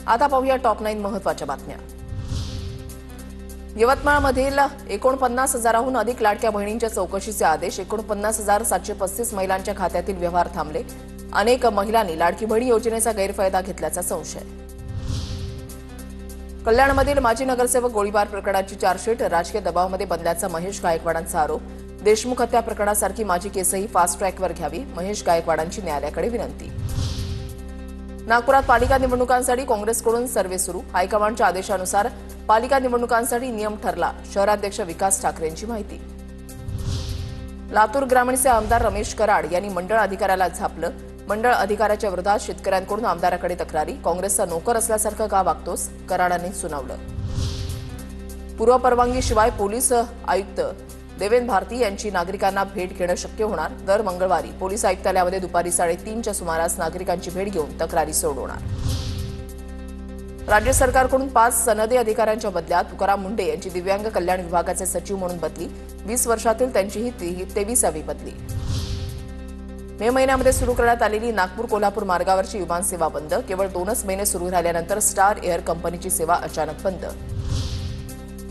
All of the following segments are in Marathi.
आता पाहूया टॉप 9 महत्त्वाच्या बातम्या। यवतमाळमधील 49,000हून अधिक लाडक्या बहिणींच्या चौकशीचे आदेश। 49,735 महिलांच्या खात्यातील व्यवहार थांबले। अनेक महिलांनी लाडकी बहीण योजनेचा गैरफायदा घेतल्याचा संशय। कल्याणमधील माजी नगरसेवक गोळीबार प्रकरणाची चार्जशीट। राजकीय दबावामध्ये बनल्याचा महेश गायकवाडांचा आरोप। देशमुख हत्या प्रकरणासारखी माझी केसही फास्ट ट्रॅकवर घ्यावी, महेश गायकवाडांची न्यायालयाकडे विनंती। नागपुरात पालिका निवडणुकांसाठी काँग्रेसकडून सर्व्हे सुरू। हायकमांडच्या आदेशानुसार पालिका निवडणुकांसाठी नियम ठरला, शहराध्यक्ष विकास ठाकरेंची माहिती। लातूर ग्रामीणचे आमदार रमेश कराड यांनी मंडळ अधिकाऱ्याला झापलं। मंडळ अधिकाऱ्याच्या विरोधात शेतकऱ्यांकडून आमदाराकडे तक्रारी। काँग्रेसचा नोकर असल्यासारखं का वागतोस, कराडांनी सुनावलं। पूर्वपरवानगीशिवाय पोलीस आयुक्त देवेंद्र भारती यांची नागरिकांना भेट घेणं शक्य होणार। दर मंगळवारी पोलीस आयुक्तालयामध्ये दुपारी 3:30च्या सुमारास नागरिकांची भेट घेऊन तक्रारी सोडवणार। राज्य सरकारकडून 5 सनदी अधिकाऱ्यांच्या बदल्या। तुकाराम मुंडे यांची दिव्यांग कल्याण विभागाचे सचिव म्हणून बदली। 20 वर्षातील त्यांची ही 23वी बदली। मे महिन्यामध्ये सुरू करण्यात आलेली नागपूर कोल्हापूर मार्गावरची विमान सेवा बंद। केवळ 2च महिने सुरू राहिल्यानंतर स्टार एअर कंपनीची सेवा अचानक बंद।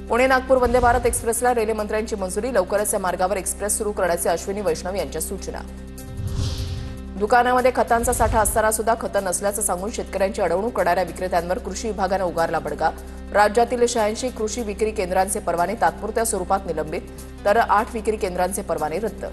पुणे नागपूर वंदे भारत एक्सप्रेसला रेल्वे मंत्र्यांची मंजुरी। लवकरच या मार्गावर एक्सप्रेस सुरू करण्याचे अश्विनी वैष्णव यांच्या सूचना। दुकानामध्ये खतांचा साठा असताना सुद्धा खतं नसल्याचं सांगून शेतकऱ्यांची अडवणूक करणाऱ्या विक्रेत्यांवर कृषी विभागाने उगारला बडगा। राज्यातील 86 कृषी विक्री केंद्रांचे परवाने तात्पुरत्या स्वरूपात निलंबित, तर 8 विक्री केंद्रांचे परवाने रद्द।